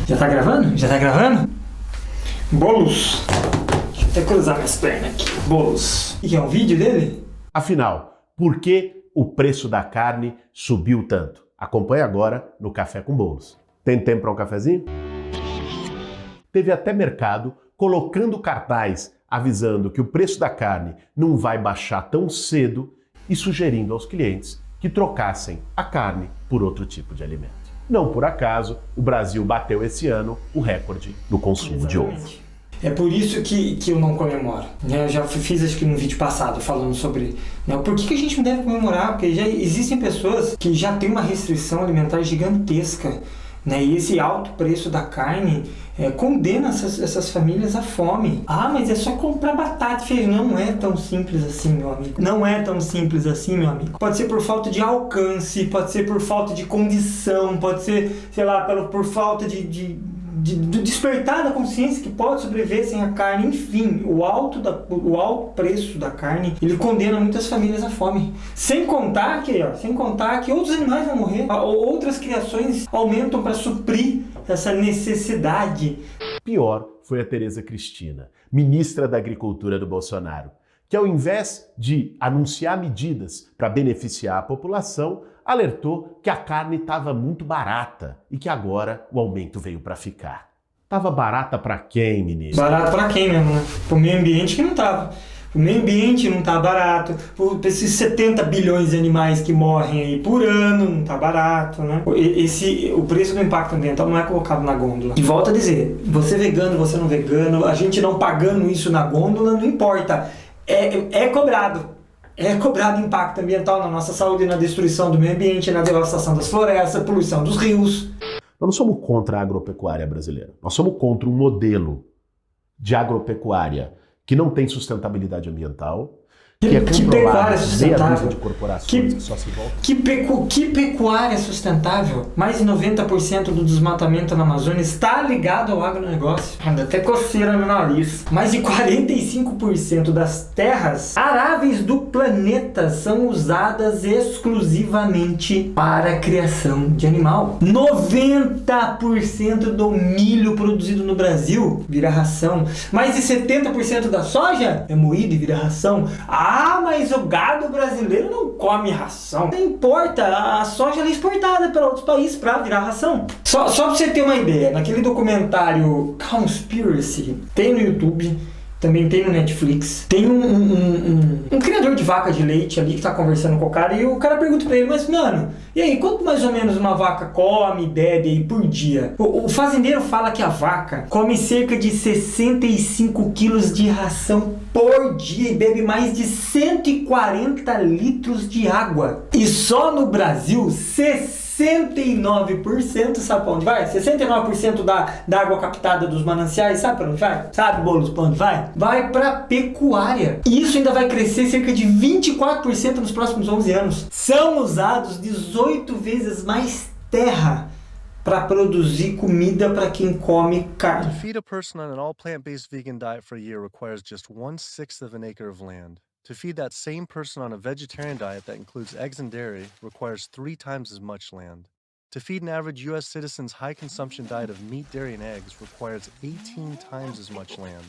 Já tá gravando? Já tá gravando? Bolos. Deixa eu até cruzar minhas pernas aqui. Bolos. E que é um vídeo dele? Afinal, por que o preço da carne subiu tanto? Acompanhe agora no Café com Bolos. Tem tempo para um cafezinho? Teve até mercado colocando cartaz avisando que o preço da carne não vai baixar tão cedo e sugerindo aos clientes que trocassem a carne por outro tipo de alimento. Não por acaso, o Brasil bateu esse ano o recorde no consumo de ovo. É por isso que eu não comemoro. Eu já fiz, acho que num vídeo passado, falando sobre por que a gente não deve comemorar, porque já existem pessoas que já têm uma restrição alimentar gigantesca, né? E esse alto preço da carne condena essas famílias à fome. Ah, mas é só comprar batata e feijão. Não é tão simples assim, meu amigo. Não é tão simples assim, meu amigo. Pode ser por falta de alcance, pode ser por falta de condição, pode ser, sei lá, por falta de despertar da consciência que pode sobreviver sem a carne. Enfim, o alto preço da carne, ele condena muitas famílias à fome. Sem contar que outros animais vão morrer, outras criações aumentam para suprir essa necessidade. Pior foi a Tereza Cristina, ministra da Agricultura do Bolsonaro, que ao invés de anunciar medidas para beneficiar a população, alertou que a carne estava muito barata e que agora o aumento veio para ficar. Tava barata para quem, ministro? Barata para quem mesmo, né? Pro meio ambiente que não tava. O meio ambiente não tá barato, por esses 70 bilhões de animais que morrem aí por ano, não tá barato, né? O preço do impacto ambiental não é colocado na gôndola. E volto a dizer, você vegano, você não vegano, a gente não pagando isso na gôndola, não importa. É cobrado. É cobrado impacto ambiental na nossa saúde, na destruição do meio ambiente, na devastação das florestas, poluição dos rios. Nós não somos contra a agropecuária brasileira. Nós somos contra um modelo de agropecuária que não tem sustentabilidade ambiental, que é controlada meia dúzia de corporações que só se voltam. Que pecuária sustentável? Mais de 90% do desmatamento na Amazônia está ligado ao agronegócio. Anda até coceira no nariz. Mais de 45% das terras aráveis do planeta são usadas exclusivamente para a criação de animal. 90% do milho produzido no Brasil vira ração. Mais de 70% da soja é moído e vira ração. Ah, mas o gado brasileiro não come ração. Não importa, a soja é exportada para outros países para virar ração. Só para você ter uma ideia, naquele documentário Cowspiracy, tem no YouTube, também tem no Netflix, tem um criador de vaca de leite ali que tá conversando com o cara e o cara pergunta pra ele, mas mano, e aí, quanto mais ou menos uma vaca come e bebe aí por dia? O fazendeiro fala que a vaca come cerca de 65 quilos de ração por dia e bebe mais de 140 litros de água. E só no Brasil, 69%, sabe pra onde vai? 69% da água captada dos mananciais, sabe pra onde vai? Sabe, Bolos, pra onde vai? Vai pra pecuária. E isso ainda vai crescer cerca de 24% nos próximos 11 anos. São usados 18 vezes mais terra para produzir comida para quem come carne. To feed a person on an all plant-based vegan diet for a year requires just 1/6 of an acre of land. To feed that same person on a vegetarian diet that includes eggs and dairy requires 3 times as much land. To feed an average U.S. citizen's high-consumption diet of meat, dairy, and eggs requires 18 times as much land.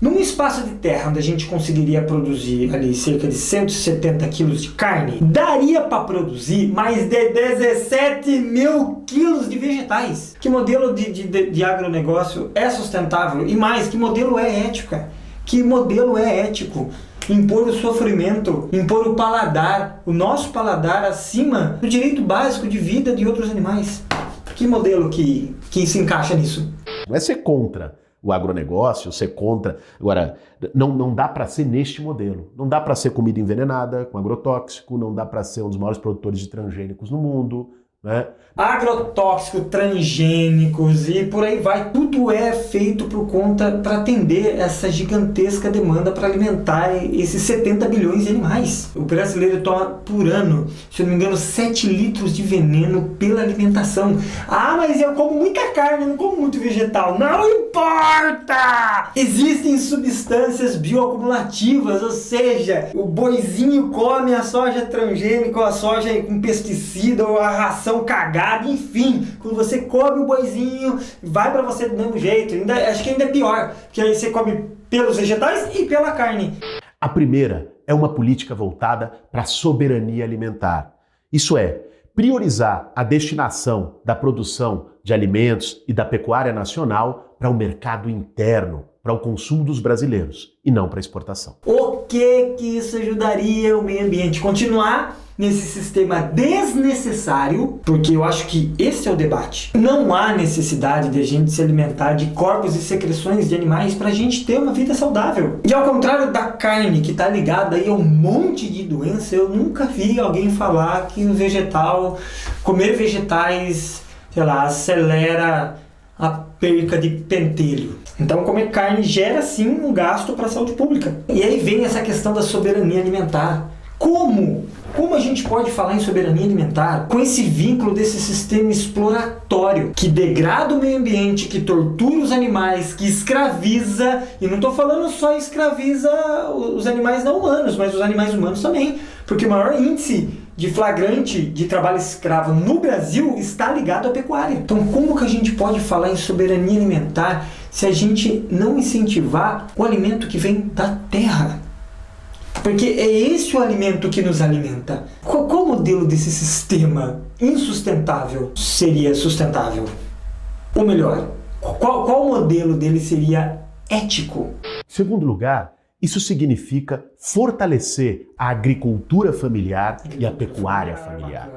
Num espaço de terra onde a gente conseguiria produzir ali cerca de 170 quilos de carne, daria para produzir mais de 17 mil quilos de vegetais. Que modelo de agronegócio é sustentável? E mais, que modelo é ético? Que modelo é ético? Impor o sofrimento, impor o paladar, o nosso paladar acima do direito básico de vida de outros animais. Que modelo que se encaixa nisso? Não é ser contra o agronegócio, ser contra... Agora, não dá para ser neste modelo. Não dá para ser comida envenenada, com agrotóxico, não dá para ser um dos maiores produtores de transgênicos no mundo, né? Agrotóxicos, transgênicos e por aí vai. Tudo é feito por conta para atender essa gigantesca demanda para alimentar esses 70 bilhões de animais. O brasileiro toma por ano, se eu não me engano, 7 litros de veneno pela alimentação. Ah, mas eu como muita carne, eu não como muito vegetal. Não importa! Existem substâncias bioacumulativas, ou seja, o boizinho come a soja transgênica, ou a soja com pesticida, ou a ração ração cagada, enfim. Quando você come o boizinho, vai pra você do mesmo jeito. Acho que ainda é pior, porque aí você come pelos vegetais e pela carne. A primeira é uma política voltada para a soberania alimentar. Isso é, priorizar a destinação da produção de alimentos e da pecuária nacional para o mercado interno, para o consumo dos brasileiros e não para a exportação. O que isso ajudaria o meio ambiente? Continuar nesse sistema desnecessário, porque eu acho que esse é o debate. Não há necessidade de a gente se alimentar de corpos e secreções de animais para a gente ter uma vida saudável. E ao contrário da carne, que está ligada aí a um monte de doença, eu nunca vi alguém falar que o vegetal, comer vegetais, sei lá, acelera a perca de pentelho. Então comer carne gera sim um gasto para a saúde pública. E aí vem essa questão da soberania alimentar. Como a gente pode falar em soberania alimentar com esse vínculo desse sistema exploratório que degrada o meio ambiente, que tortura os animais, que escraviza, e não estou falando só escraviza os animais não humanos, mas os animais humanos também, porque o maior índice de flagrante de trabalho escravo no Brasil está ligado à pecuária. Então como que a gente pode falar em soberania alimentar se a gente não incentivar o alimento que vem da terra? Porque é esse o alimento que nos alimenta. Qual modelo desse sistema insustentável seria sustentável? Ou melhor, qual modelo dele seria ético? Em segundo lugar, isso significa fortalecer a agricultura familiar e a pecuária familiar.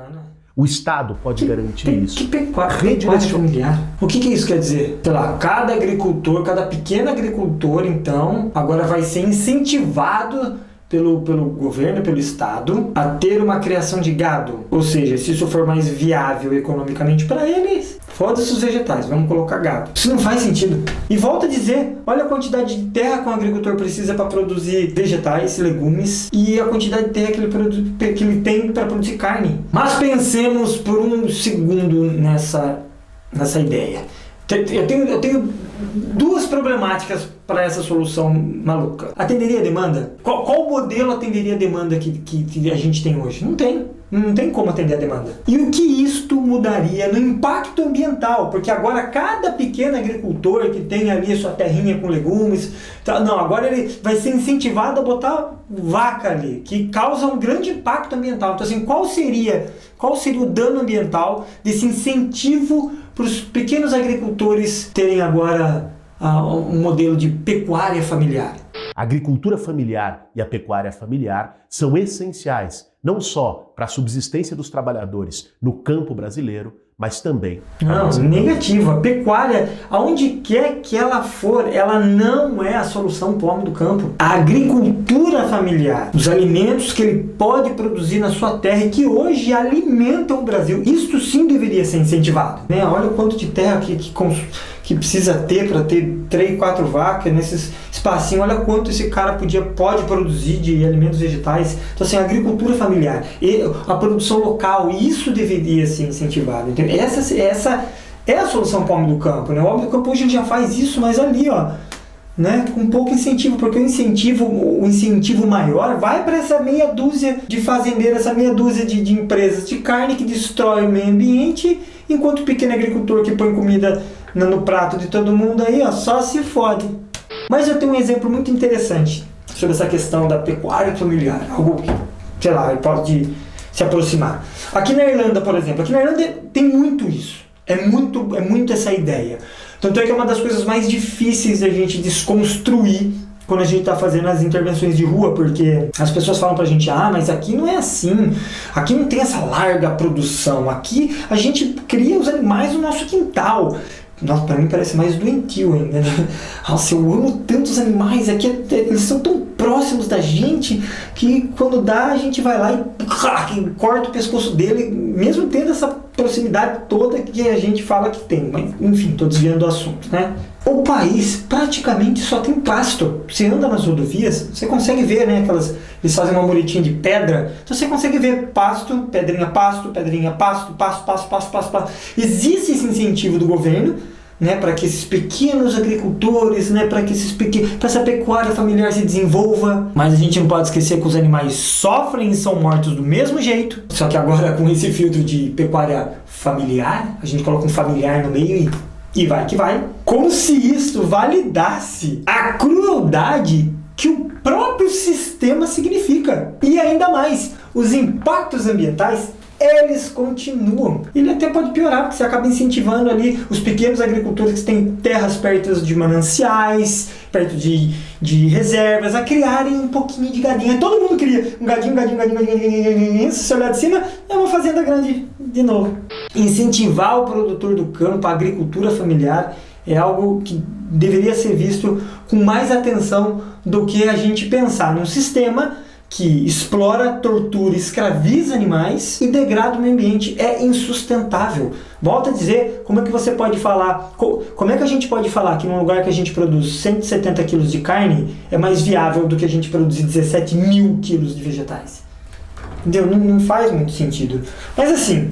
O Estado pode garantir isso. Que pecuária familiar? O que isso quer dizer? Sei lá, cada agricultor, cada pequeno agricultor, então, agora vai ser incentivado pelo governo, pelo Estado, a ter uma criação de gado. Ou seja, se isso for mais viável economicamente para eles, foda-se os vegetais, vamos colocar gado. Isso não faz sentido. E volto a dizer, olha a quantidade de terra que um agricultor precisa para produzir vegetais, legumes, e a quantidade de terra que ele tem para produzir carne. Mas pensemos por um segundo nessa ideia. Eu tenho duas problemáticas para essa solução maluca. Atenderia a demanda? Qual modelo atenderia a demanda que a gente tem hoje? Não tem. Não tem como atender a demanda. E o que isto mudaria no impacto ambiental? Porque agora cada pequeno agricultor que tem ali a sua terrinha com legumes, agora ele vai ser incentivado a botar vaca ali, que causa um grande impacto ambiental. Então assim, qual seria o dano ambiental desse incentivo para os pequenos agricultores terem agora um modelo de pecuária familiar? A agricultura familiar e a pecuária familiar são essenciais, não só para a subsistência dos trabalhadores no campo brasileiro, mas também... Não, negativo. A pecuária, aonde quer que ela for, ela não é a solução para o homem do campo. A agricultura familiar, os alimentos que ele pode produzir na sua terra e que hoje alimentam o Brasil, isto sim deveria ser incentivado. Olha o quanto de terra que precisa ter para ter 3, 4 vacas nesses espacinhos. Olha quanto esse cara pode produzir de alimentos vegetais. Então assim, a agricultura familiar e a produção local, isso deveria ser incentivado. Entendeu? Essa é a solução para o homem do campo. O homem do campo hoje já faz isso, mas ali, com pouco incentivo, porque o incentivo maior vai para essa meia dúzia de fazendeiros, essa meia dúzia de empresas de carne que destrói o meio ambiente, enquanto o pequeno agricultor que põe comida no prato de todo mundo aí, só se fode. Mas eu tenho um exemplo muito interessante sobre essa questão da pecuária familiar, algo que, sei lá, pode se aproximar. Aqui na Irlanda, por exemplo, tem muito isso, é muito essa ideia. Tanto é que é uma das coisas mais difíceis da gente desconstruir quando a gente está fazendo as intervenções de rua, porque as pessoas falam pra gente, mas aqui não é assim, aqui não tem essa larga produção, aqui a gente cria os animais no nosso quintal. Nossa, pra mim parece mais doentio ainda, né? Nossa, eu amo tantos animais, aqui eles são tão próximos da gente que quando dá a gente vai lá e corta o pescoço dele, mesmo tendo essa proximidade toda que a gente fala que tem. Mas enfim, tô desviando do assunto, né? O país praticamente só tem pasto. Você anda nas rodovias, você consegue ver, né? Eles fazem uma muretinha de pedra, então você consegue ver pasto, pedrinha, pasto, pasto. Existe esse incentivo do governo, né, para que esses pequenos agricultores, né, para essa pecuária familiar se desenvolva. Mas a gente não pode esquecer que os animais sofrem e são mortos do mesmo jeito. Só que agora com esse filtro de pecuária familiar, a gente coloca um familiar no meio e vai que vai. Como se isso validasse a crueldade que o próprio sistema significa. E ainda mais, os impactos ambientais, eles continuam. Ele até pode piorar, porque você acaba incentivando ali os pequenos agricultores que têm terras perto de mananciais, perto de reservas, a criarem um pouquinho de gadinho. Todo mundo cria um gadinho. Se você olhar de cima, é uma fazenda grande de novo. Incentivar o produtor do campo, a agricultura familiar, é algo que deveria ser visto com mais atenção do que a gente pensar num sistema que explora, tortura, escraviza animais e degrada o meio ambiente. É insustentável. Volto a dizer, como é que você pode falar, como é que a gente pode falar que num lugar que a gente produz 170 quilos de carne é mais viável do que a gente produzir 17 mil quilos de vegetais? Entendeu? Não faz muito sentido. Mas assim,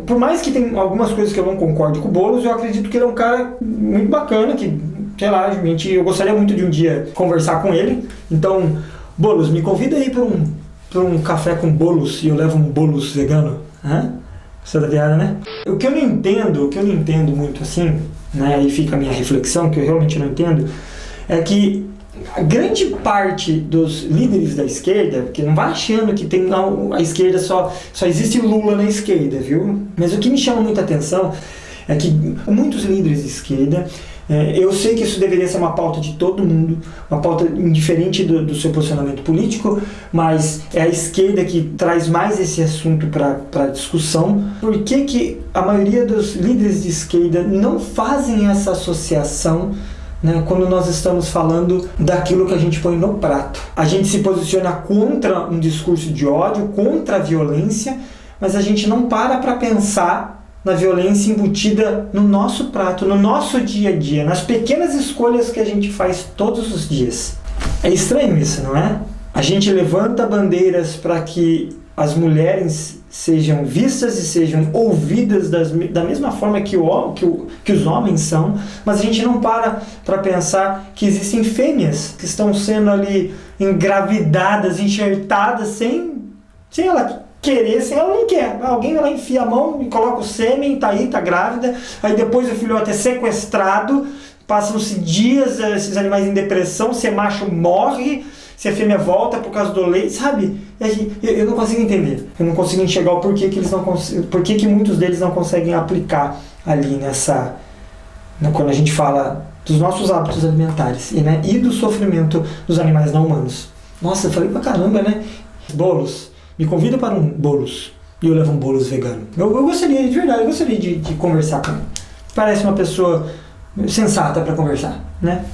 por mais que tem algumas coisas que eu não concordo com o Boulos, eu acredito que ele é um cara muito bacana, que, sei lá, eu gostaria muito de um dia conversar com ele. Então, Boulos, me convida aí para um café com bolos e eu levo um bolos vegano. Você é da piada, né? O que eu não entendo muito assim, né, aí fica a minha reflexão, que eu realmente não entendo, é que a grande parte dos líderes da esquerda, porque não vai achando que a esquerda só existe Lula na esquerda, viu? Mas o que me chama muita atenção é que muitos líderes de esquerda, eu sei que isso deveria ser uma pauta de todo mundo, uma pauta indiferente do seu posicionamento político, mas é a esquerda que traz mais esse assunto para discussão. Por que a maioria dos líderes de esquerda não fazem essa associação, né, quando nós estamos falando daquilo que a gente põe no prato? A gente se posiciona contra um discurso de ódio, contra a violência, mas a gente não para pensar na violência embutida no nosso prato, no nosso dia a dia, nas pequenas escolhas que a gente faz todos os dias. É estranho isso, não é? A gente levanta bandeiras para que as mulheres sejam vistas e sejam ouvidas da mesma forma que os homens são, mas a gente não para pensar que existem fêmeas que estão sendo ali engravidadas, enxertadas sem ela querer, sem ela não quer. Alguém vai lá, enfia a mão e coloca o sêmen, tá aí, tá grávida, aí depois o filhote é sequestrado, passam-se dias esses animais em depressão, se é macho morre, se a fêmea volta por causa do leite, sabe? Eu não consigo entender. Eu não consigo enxergar o porquê que muitos deles não conseguem aplicar ali quando a gente fala dos nossos hábitos alimentares e do sofrimento dos animais não humanos. Nossa, eu falei pra caramba, né? Boulos, me convida para um bolos e eu levo um bolos vegano. Eu gostaria, de verdade, de conversar com ele. Parece uma pessoa sensata para conversar, né?